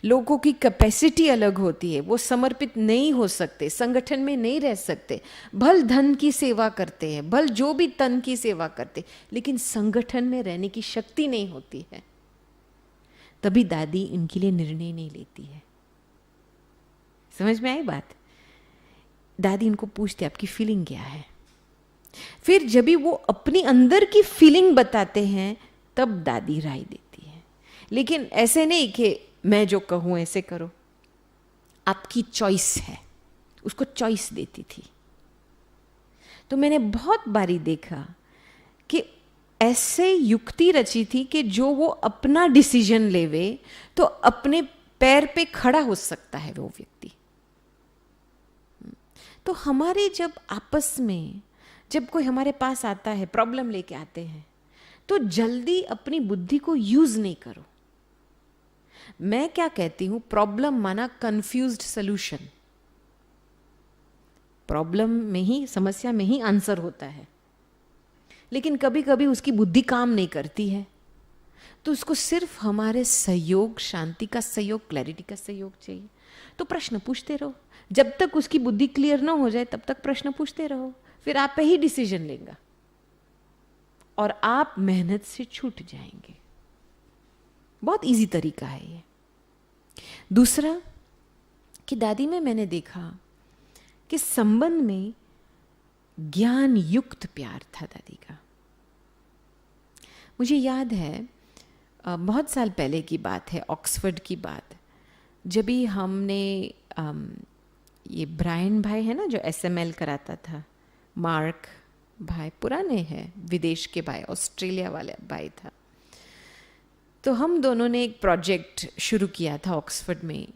लोगों की कैपेसिटी अलग होती है, वो समर्पित नहीं हो सकते, संगठन में नहीं रह सकते, भल धन की सेवा करते हैं, भल जो भी तन की सेवा करते, लेकिन संगठन में रहने की शक्ति नहीं होती है। तभी दादी इनके लिए निर्णय नहीं लेती है। समझ में आई बात? दादी इनको पूछते आपकी फीलिंग क्या है। फिर जब भी वो अपनी अंदर की फीलिंग बताते हैं तब दादी राय देती है, लेकिन ऐसे नहीं कि मैं जो कहूं ऐसे करो, आपकी चॉइस है, उसको चॉइस देती थी। तो मैंने बहुत बारी देखा कि ऐसे युक्ति रची थी कि जो वो अपना डिसीजन लेवे तो अपने पैर पे खड़ा हो सकता है वो व्यक्ति। तो हमारे जब आपस में जब कोई हमारे पास आता है, प्रॉब्लम लेके आते हैं, तो जल्दी अपनी बुद्धि को यूज नहीं करो। मैं क्या कहती हूं, प्रॉब्लम माना कंफ्यूज्ड सॉल्यूशन। प्रॉब्लम में ही, समस्या में ही आंसर होता है, लेकिन कभी कभी उसकी बुद्धि काम नहीं करती है, तो उसको सिर्फ हमारे सहयोग, शांति का सहयोग, क्लैरिटी का सहयोग चाहिए। तो प्रश्न पूछते रहो, जब तक उसकी बुद्धि क्लियर ना हो जाए तब तक प्रश्न पूछते रहो, फिर आप पे ही डिसीजन लेगा और आप मेहनत से छूट जाएंगे। बहुत इजी तरीका है ये। दूसरा कि दादी में मैंने देखा कि संबंध में ज्ञान युक्त प्यार था दादी का। मुझे याद है बहुत साल पहले की बात है, ऑक्सफोर्ड की बात। जब भी हमने ये ब्रायन भाई है ना जो SML कराता था, मार्क भाई, पुराने हैं, विदेश के भाई, ऑस्ट्रेलिया वाले भाई था। तो हम दोनों ने एक प्रोजेक्ट शुरू किया था ऑक्सफोर्ड में,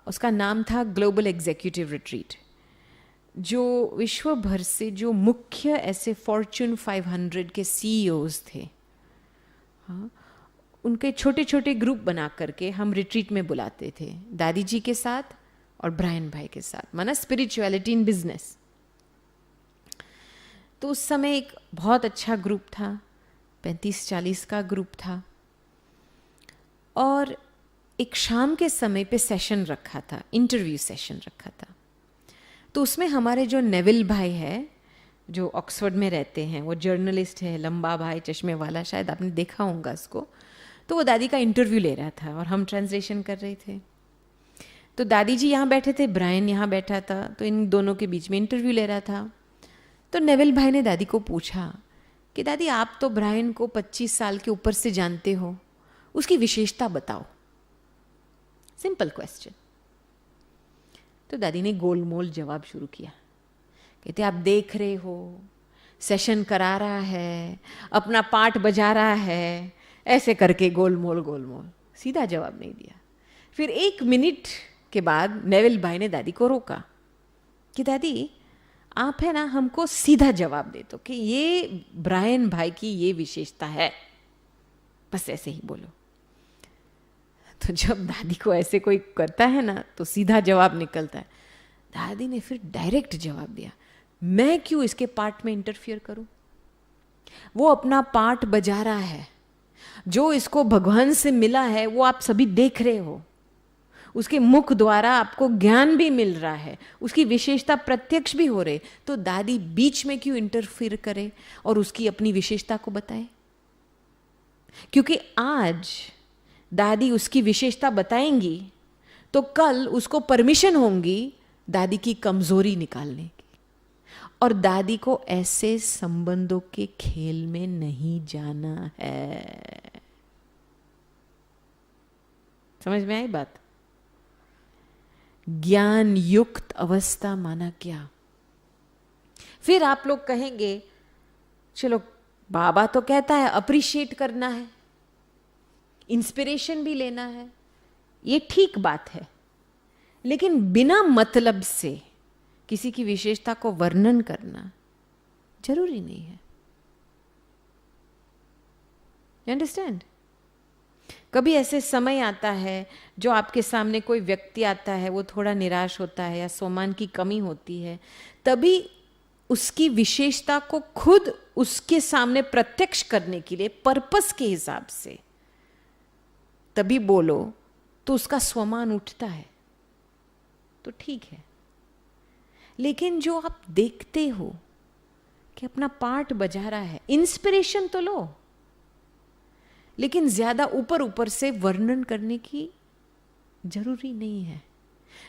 उसका नाम था ग्लोबल एग्जीक्यूटिव रिट्रीट, जो विश्व भर से जो मुख्य ऐसे फॉर्च्यून 500 के CEOs थे, हाँ, उनके छोटे छोटे ग्रुप बना करके हम रिट्रीट में बुलाते थे, दादी जी के साथ और ब्रायन भाई के साथ, माना स्पिरिचुअलिटी इन बिजनेस। तो उस समय एक बहुत अच्छा ग्रुप था, 35-40 का ग्रुप था, और एक शाम के समय पे सेशन रखा था, इंटरव्यू सेशन रखा था। तो उसमें हमारे जो नेविल भाई है जो ऑक्सफोर्ड में रहते हैं, वो जर्नलिस्ट है, लंबा भाई, चश्मे वाला, शायद आपने देखा होगा उसको। तो वो दादी का इंटरव्यू ले रहा था और हम ट्रांसलेशन कर रहे थे। तो दादी जी यहाँ बैठे थे, ब्रायन यहाँ बैठा था, तो इन दोनों के बीच में इंटरव्यू ले रहा था। तो नेविल भाई ने दादी को पूछा कि दादी आप तो ब्रायन को 25 साल के ऊपर से जानते हो, उसकी विशेषता बताओ, सिंपल क्वेश्चन। तो दादी ने गोलमोल जवाब शुरू किया, कहते आप देख रहे हो सेशन करा रहा है, अपना पार्ट बजा रहा है, ऐसे करके गोलमोल गोलमोल, सीधा जवाब नहीं दिया। फिर 1 मिनट के बाद नेविल भाई ने दादी को रोका कि दादी आप है ना हमको सीधा जवाब दे दो कि ये ब्रायन भाई की ये विशेषता है, बस ऐसे ही बोलो। तो जब दादी को ऐसे कोई करता है ना तो सीधा जवाब निकलता है। दादी ने फिर डायरेक्ट जवाब दिया, मैं क्यों इसके पार्ट में इंटरफियर करूं? वो अपना पार्ट बजा रहा है, जो इसको भगवान से मिला है वो आप सभी देख रहे हो, उसके मुख द्वारा आपको ज्ञान भी मिल रहा है, उसकी विशेषता प्रत्यक्ष भी हो रहे, तो दादी बीच में क्यों इंटरफियर करे और उसकी अपनी विशेषता को बताए? क्योंकि आज दादी उसकी विशेषता बताएंगी तो कल उसको परमिशन होंगी दादी की कमजोरी निकालने की, और दादी को ऐसे संबंधों के खेल में नहीं जाना है। समझ में आई बात? ज्ञान युक्त अवस्था माना क्या? फिर आप लोग कहेंगे चलो बाबा तो कहता है अप्रिशिएट करना है, इंस्पिरेशन भी लेना है, ये ठीक बात है, लेकिन बिना मतलब से किसी की विशेषता को वर्णन करना जरूरी नहीं है। You understand? कभी ऐसे समय आता है जो आपके सामने कोई व्यक्ति आता है, वो थोड़ा निराश होता है या सम्मान की कमी होती है, तभी उसकी विशेषता को खुद उसके सामने प्रत्यक्ष करने के लिए पर्पस के हिसाब से तभी बोलो तो उसका स्वमान उठता है, तो ठीक है। लेकिन जो आप देखते हो कि अपना पार्ट बजा रहा है, इंस्पिरेशन तो लो, लेकिन ज्यादा ऊपर ऊपर से वर्णन करने की जरूरी नहीं है।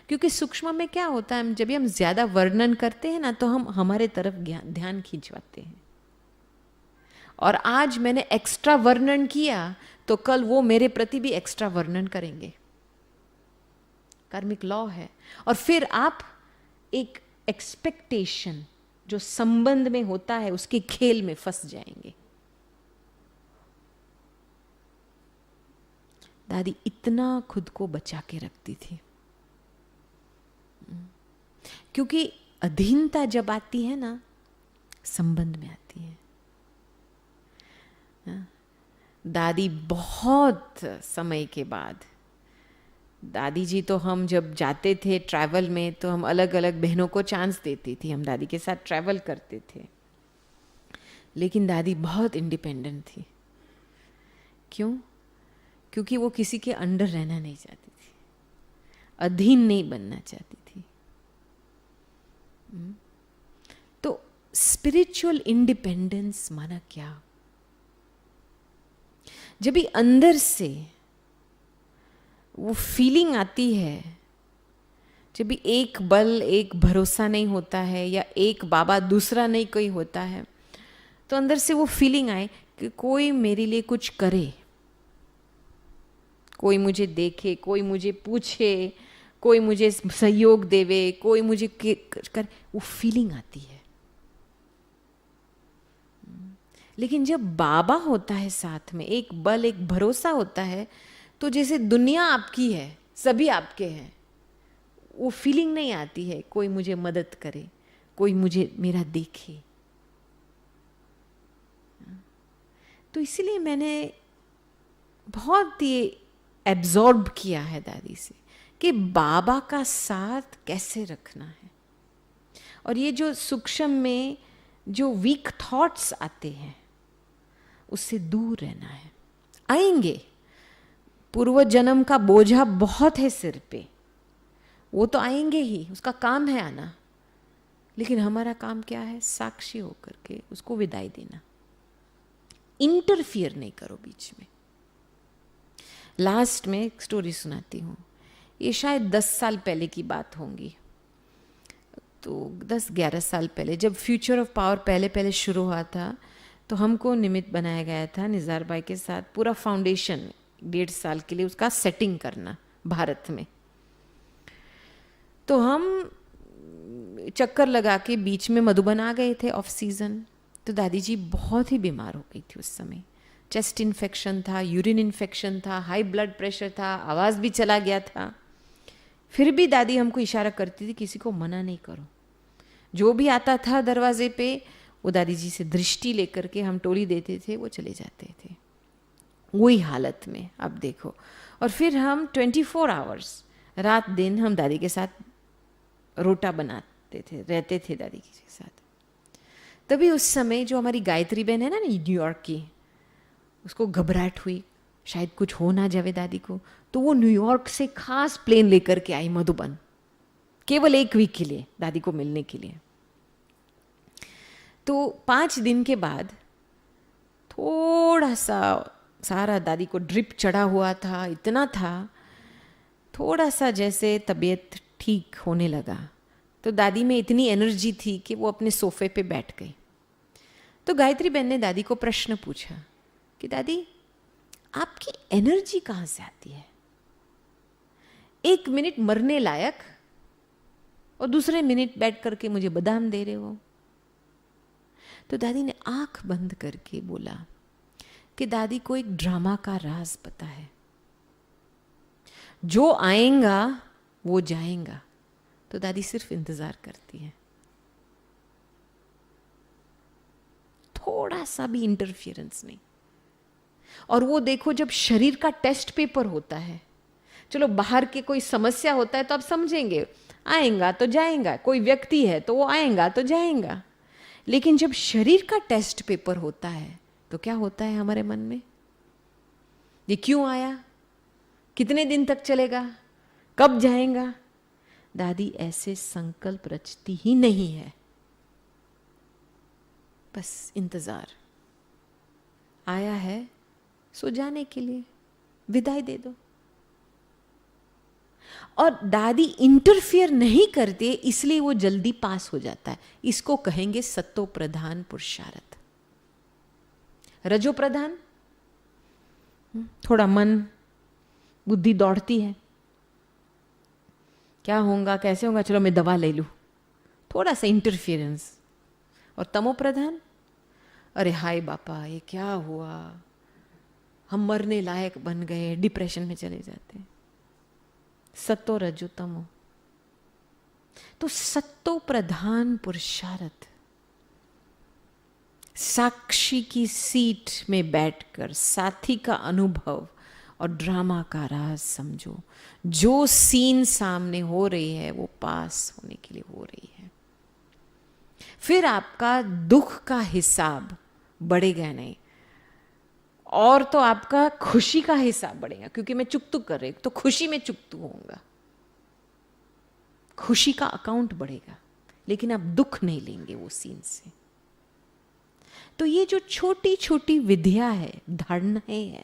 क्योंकि सूक्ष्म में क्या होता है, जब भी हम ज्यादा वर्णन करते हैं ना तो हम हमारे तरफ ध्यान खींचवाते हैं, और आज मैंने एक्स्ट्रा वर्णन किया तो कल वो मेरे प्रति भी एक्स्ट्रा वर्णन करेंगे। कार्मिक लॉ है। और फिर आप एक एक्सपेक्टेशन जो संबंध में होता है उसके खेल में फंस जाएंगे। दादी इतना खुद को बचा के रखती थी, क्योंकि अधीनता जब आती है ना संबंध में आती है। दादी बहुत समय के बाद, दादी जी तो हम जब जाते थे ट्रैवल में तो हम अलग अलग बहनों को चांस देती थी, हम दादी के साथ ट्रैवल करते थे, लेकिन दादी बहुत इंडिपेंडेंट थी। क्यों? क्योंकि वो किसी के अंडर रहना नहीं चाहती थी, अधीन नहीं बनना चाहती थी। तो स्पिरिचुअल इंडिपेंडेंस माना क्या? जब भी अंदर से वो फीलिंग आती है, जब भी एक बल एक भरोसा नहीं होता है या एक बाबा दूसरा नहीं कोई होता है, तो अंदर से वो फीलिंग आए कि कोई मेरे लिए कुछ करे, कोई मुझे देखे, कोई मुझे पूछे, कोई मुझे सहयोग देवे, कोई मुझे कर, वो फीलिंग आती है। लेकिन जब बाबा होता है साथ में, एक बल, एक भरोसा होता है, तो जैसे दुनिया आपकी है, सभी आपके हैं, वो फीलिंग नहीं आती है कोई मुझे मदद करे, कोई मुझे मेरा देखे। तो इसलिए मैंने बहुत ही एब्जॉर्ब किया है दादी से कि बाबा का साथ कैसे रखना है, और ये जो सूक्ष्म में जो वीक थॉट्स आते हैं उससे दूर रहना है। आएंगे, पूर्व जन्म का बोझा बहुत है सिर पे, वो तो आएंगे ही, उसका काम है आना, लेकिन हमारा काम क्या है? साक्षी होकर के उसको विदाई देना। इंटरफियर नहीं करो बीच में। लास्ट में एक स्टोरी सुनाती हूँ, ये शायद 10 साल पहले की बात होंगी, तो 10-11 साल पहले जब फ्यूचर ऑफ पावर पहले पहले शुरू हुआ था, तो हमको निमित्त बनाया गया था निज़ार भाई के साथ पूरा फाउंडेशन 1.5 साल के लिए उसका सेटिंग करना भारत में। तो हम चक्कर लगा के बीच में मधुबन आ गए थे ऑफ सीज़न। तो दादी जी बहुत ही बीमार हो गई थी उस समय, चेस्ट इन्फेक्शन था, यूरिन इन्फेक्शन था, हाई ब्लड प्रेशर था, आवाज़ भी चला गया था। फिर भी दादी हमको इशारा करती थी किसी को मना नहीं करो। जो भी आता था दरवाजे पे, वो दादी जी से दृष्टि लेकर के हम टोली देते थे, वो चले जाते थे वही हालत में। अब देखो, और फिर हम 24 आवर्स रात दिन हम दादी के साथ रोटा बनाते थे, रहते थे दादी के साथ। तभी उस समय जो हमारी गायत्री बहन है ना न्यूयॉर्क की, उसको घबराहट हुई शायद कुछ हो ना जावे दादी को, तो वो न्यूयॉर्क से खास प्लेन लेकर के आई मधुबन, केवल 1 वीक के लिए दादी को मिलने के लिए। तो 5 दिन के बाद थोड़ा सा सारा दादी को ड्रिप चढ़ा हुआ था, इतना था, थोड़ा सा जैसे तबीयत ठीक होने लगा, तो दादी में इतनी एनर्जी थी कि वो अपने सोफे पे बैठ गई। तो गायत्री बहन ने दादी को प्रश्न पूछा कि दादी आपकी एनर्जी कहाँ से आती है? 1 मिनट मरने लायक और दूसरे मिनट बैठ करके मुझे बादाम दे रहे हो। तो दादी ने आंख बंद करके बोला कि दादी को एक ड्रामा का राज पता है, जो आएगा वो जाएगा, तो दादी सिर्फ इंतजार करती है। थोड़ा सा भी इंटरफियरेंस नहीं। और वो देखो, जब शरीर का टेस्ट पेपर होता है, चलो बाहर के कोई समस्या होता है तो आप समझेंगे, आएगा तो जाएगा, कोई व्यक्ति है तो वो आएगा तो जाएगा, लेकिन जब शरीर का टेस्ट पेपर होता है तो क्या होता है हमारे मन में? ये क्यों आया, कितने दिन तक चलेगा, कब जाएगा? दादी ऐसे संकल्प रचती ही नहीं है, बस इंतजार। आया है सो जाने के लिए, विदाई दे दो। और दादी इंटरफियर नहीं करते, इसलिए वो जल्दी पास हो जाता है। इसको कहेंगे सत्तो प्रधान पुरुषार्थ। रजो प्रधान थोड़ा मन बुद्धि दौड़ती है, क्या होगा कैसे होगा, चलो मैं दवा ले लूं, थोड़ा सा इंटरफियरेंस। और तमो प्रधान, अरे हाय बापा ये क्या हुआ, हम मरने लायक बन गए, डिप्रेशन में चले जाते हैं। सत्तो रजो तमो। तो सत्तो प्रधान पुरुषार्थ, साक्षी की सीट में बैठकर साथी का अनुभव और ड्रामा का राज समझो। जो सीन सामने हो रही है वो पास होने के लिए हो रही है। फिर आपका दुख का हिसाब बढ़ेगा नहीं, और तो आपका खुशी का हिसाब बढ़ेगा, क्योंकि मैं चुकतू कर रही हूं तो खुशी में चुकतू होऊंगा, खुशी का अकाउंट बढ़ेगा, लेकिन आप दुख नहीं लेंगे वो सीन से। तो ये जो छोटी छोटी विधियां है, धारणाएं है,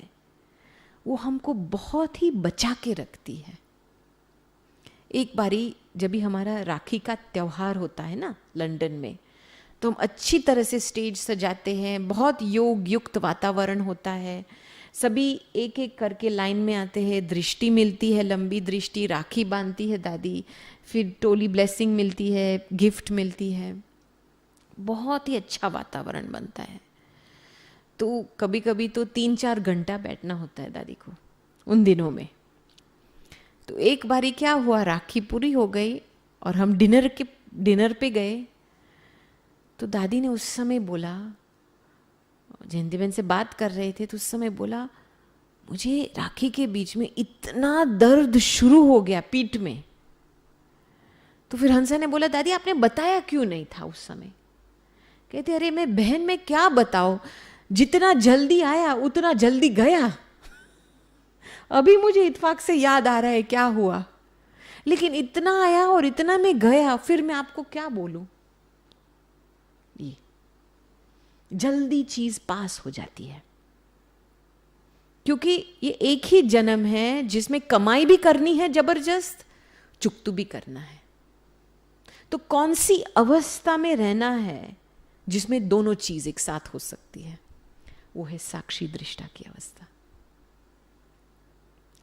वो हमको बहुत ही बचा के रखती है। एक बारी जब भी हमारा राखी का त्योहार होता है ना लंदन में, तो हम अच्छी तरह से स्टेज सजाते हैं, बहुत योग युक्त वातावरण होता है, सभी एक एक करके लाइन में आते हैं, दृष्टि मिलती है, लंबी दृष्टि, राखी बांधती है दादी, फिर टोली ब्लेसिंग मिलती है, गिफ्ट मिलती है, बहुत ही अच्छा वातावरण बनता है। तो कभी कभी तो 3-4 घंटा बैठना होता है दादी को उन दिनों में। तो एक बारी क्या हुआ, राखी पूरी हो गई और हम डिनर पे गए, तो दादी ने उस समय बोला, जयंतीबेन से बात कर रहे थे तो उस समय बोला, मुझे राखी के बीच में इतना दर्द शुरू हो गया पीठ में। तो फिर हंसा ने बोला, दादी आपने बताया क्यों नहीं था उस समय? कहते अरे मैं बहन में क्या बताओ, जितना जल्दी आया उतना जल्दी गया। अभी मुझे इत्फाक से याद आ रहा है क्या हुआ, लेकिन इतना आया और इतना में गया, फिर मैं आपको क्या बोलूं। ये जल्दी चीज पास हो जाती है, क्योंकि ये एक ही जन्म है जिसमें कमाई भी करनी है जबरदस्त, चुकतू भी करना है। तो कौन सी अवस्था में रहना है जिसमें दोनों चीज एक साथ हो सकती है? वो है साक्षी दृष्टा की अवस्था।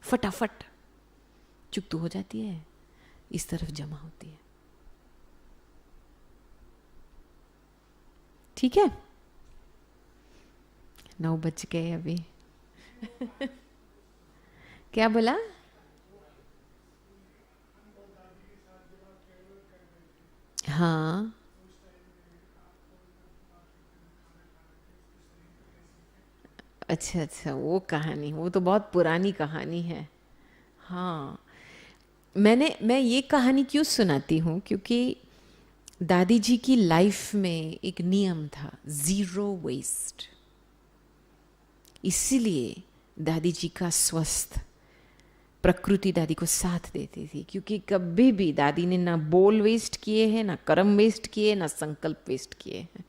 फटाफट चुकतू हो जाती है, इस तरफ जमा होती है। ठीक है, 9 बज गए अभी। क्या बोला? हाँ, अच्छा अच्छा, वो कहानी, वो तो बहुत पुरानी कहानी है। हाँ, मैं ये कहानी क्यों सुनाती हूँ, क्योंकि दादी जी की लाइफ में एक नियम था, 0 वेस्ट। इसीलिए दादी जी का स्वस्थ, प्रकृति दादी को साथ देती थी, क्योंकि कभी भी दादी ने ना बोल वेस्ट किए हैं, ना कर्म वेस्ट किए, ना संकल्प वेस्ट किए हैं।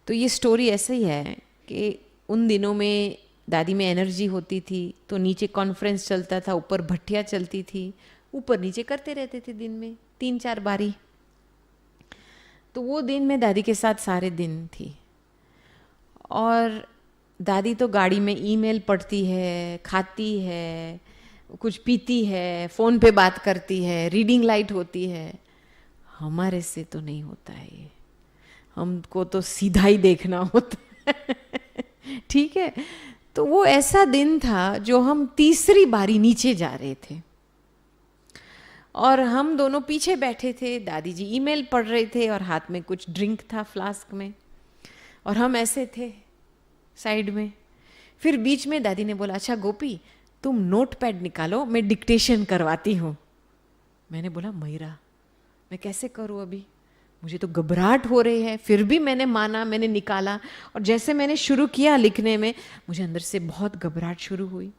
तो ये स्टोरी ऐसे ही है कि उन दिनों में दादी में एनर्जी होती थी, तो नीचे कॉन्फ्रेंस चलता था, ऊपर भट्टियाँ चलती थी, ऊपर नीचे करते रहते थे दिन में 3-4 बारी। तो वो दिन में दादी के साथ सारे दिन थी। और दादी तो गाड़ी में ईमेल पढ़ती है, खाती है, कुछ पीती है, फ़ोन पे बात करती है, रीडिंग लाइट होती है। हमारे से तो नहीं होता है ये, हमको तो सीधा ही देखना होता है। ठीक है, तो वो ऐसा दिन था जो हम तीसरी बारी नीचे जा रहे थे और हम दोनों पीछे बैठे थे, दादी जी ईमेल पढ़ रहे थे और हाथ में कुछ ड्रिंक था फ्लास्क में, और हम ऐसे थे साइड में। फिर बीच में दादी ने बोला, अच्छा गोपी तुम नोटपैड निकालो, मैं डिक्टेशन करवाती हूँ। मैंने बोला, मयरा मैं कैसे करूँ अभी, मुझे तो घबराहट हो रही है। फिर भी मैंने माना, मैंने निकाला, और जैसे मैंने शुरू किया लिखने में, मुझे अंदर से बहुत घबराहट शुरू हुई।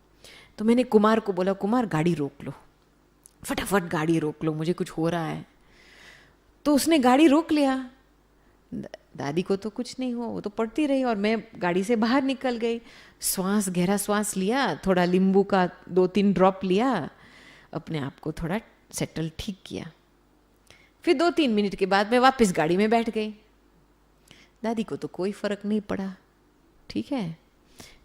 तो मैंने कुमार को बोला, कुमार गाड़ी रोक लो, फटाफट गाड़ी रोक लो, मुझे कुछ हो रहा है। तो उसने गाड़ी रोक लिया। दादी को तो कुछ नहीं हुआ, वो तो पढ़ती रही और मैं गाड़ी से बाहर निकल गई। श्वास, गहरा श्वास लिया, थोड़ा नींबू का 2-3 ड्रॉप लिया, अपने आप को थोड़ा सेटल ठीक किया। फिर 2-3 मिनट के बाद मैं वापस गाड़ी में बैठ गई। दादी को तो कोई फर्क नहीं पड़ा। ठीक है,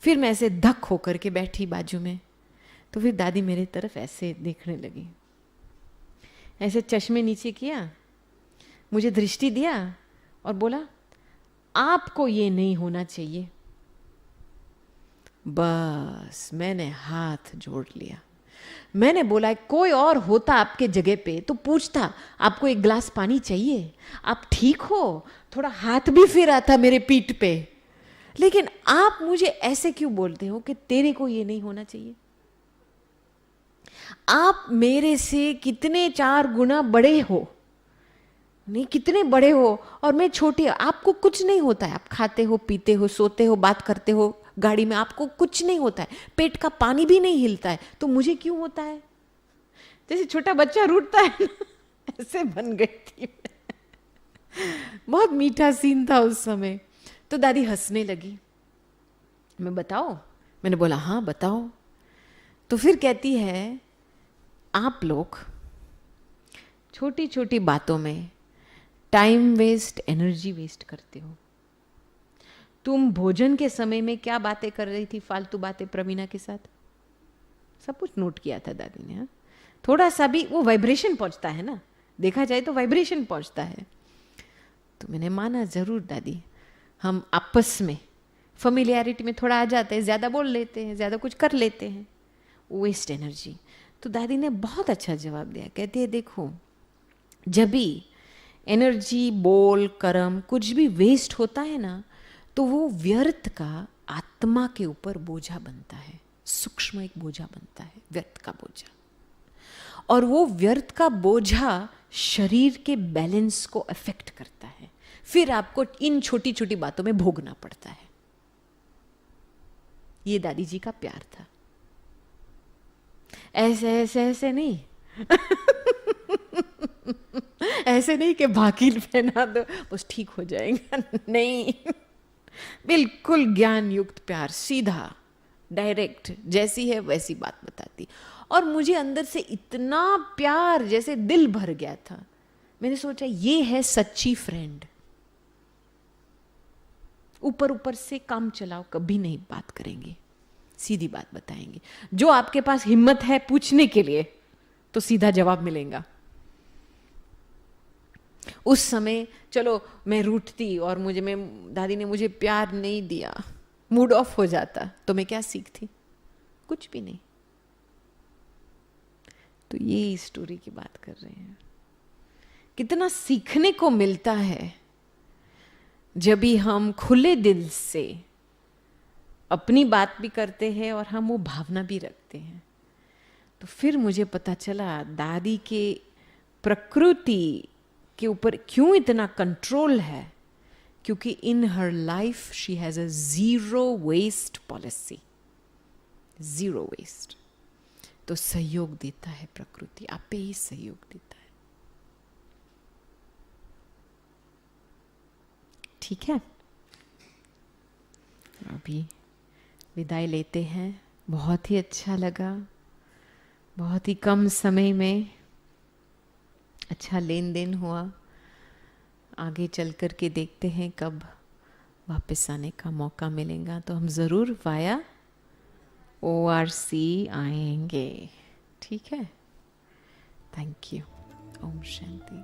फिर मैं ऐसे धक होकर के बैठी बाजू में। तो फिर दादी मेरे तरफ ऐसे देखने लगी, ऐसे चश्मे नीचे किया, मुझे दृष्टि दिया और बोला, आपको ये नहीं होना चाहिए। बस मैंने हाथ जोड़ लिया। मैंने बोला, कोई और होता आपके जगह पे तो पूछता, आपको एक गिलास पानी चाहिए, आप ठीक हो, थोड़ा हाथ भी फिराता मेरे पीठ पे। लेकिन आप मुझे ऐसे क्यों बोलते हो कि तेरे को ये नहीं होना चाहिए? आप मेरे से कितने 4 गुना बड़े हो, नहीं कितने बड़े हो, और मैं छोटी। आपको कुछ नहीं होता है, आप खाते हो, पीते हो, सोते हो, बात करते हो गाड़ी में, आपको कुछ नहीं होता है, पेट का पानी भी नहीं हिलता है, तो मुझे क्यों होता है? जैसे छोटा बच्चा रूठता है ना, ऐसे बन गई थी। बहुत मीठा सीन था उस समय। तो दादी हंसने लगी। मैं बताओ? मैंने बोला हाँ बताओ। तो फिर कहती है, आप लोग छोटी छोटी बातों में टाइम वेस्ट, एनर्जी वेस्ट करते हो। तुम भोजन के समय में क्या बातें कर रही थी, फालतू बातें प्रवीणा के साथ? सब कुछ नोट किया था दादी ने। हाँ, थोड़ा सा भी वो वाइब्रेशन पहुंचता है ना, देखा जाए तो वाइब्रेशन पहुंचता है। तो मैंने माना जरूर दादी, हम आपस में फेमिलियरिटी में थोड़ा आ जाते हैं, ज़्यादा बोल लेते हैं, ज़्यादा कुछ कर लेते हैं, वेस्ट एनर्जी। तो दादी ने बहुत अच्छा जवाब दिया, कहती है देखो, जब भी एनर्जी, बोल, कर्म कुछ भी वेस्ट होता है ना, तो वो व्यर्थ का आत्मा के ऊपर बोझा बनता है, सूक्ष्म एक बोझा बनता है, व्यर्थ का बोझा। और वो व्यर्थ का बोझा शरीर के बैलेंस को अफेक्ट करता है, फिर आपको इन छोटी छोटी बातों में भोगना पड़ता है। ये दादी जी का प्यार था, ऐसे ऐसे ऐसे नहीं ऐसे नहीं कि भाकिल पहना दो बस ठीक हो जाएगा, नहीं, बिल्कुल ज्ञान युक्त प्यार, सीधा डायरेक्ट, जैसी है वैसी बात बताती। और मुझे अंदर से इतना प्यार, जैसे दिल भर गया था। मैंने सोचा ये है सच्ची फ्रेंड। ऊपर ऊपर से काम चलाओ कभी नहीं बात करेंगे, सीधी बात बताएंगे। जो आपके पास हिम्मत है पूछने के लिए तो सीधा जवाब मिलेगा। उस समय चलो मैं रूठती और दादी ने मुझे प्यार नहीं दिया, मूड ऑफ हो जाता, तो मैं क्या सीखती? कुछ भी नहीं। तो ये स्टोरी की बात कर रहे हैं। कितना सीखने को मिलता है जब भी हम खुले दिल से अपनी बात भी करते हैं और हम वो भावना भी रखते हैं। तो फिर मुझे पता चला दादी के प्रकृति के ऊपर क्यों इतना कंट्रोल है, क्योंकि in her life she has a zero waste policy, zero waste. तो सहयोग देता है प्रकृति, आपे ही सहयोग देता है। ठीक है, अभी विदाई लेते हैं। बहुत ही अच्छा लगा, बहुत ही कम समय में अच्छा लेन देन हुआ। आगे चल कर के देखते हैं कब वापस आने का मौका मिलेगा, तो हम ज़रूर वाया ORC आएंगे। ठीक है, थैंक यू। ओम शांति।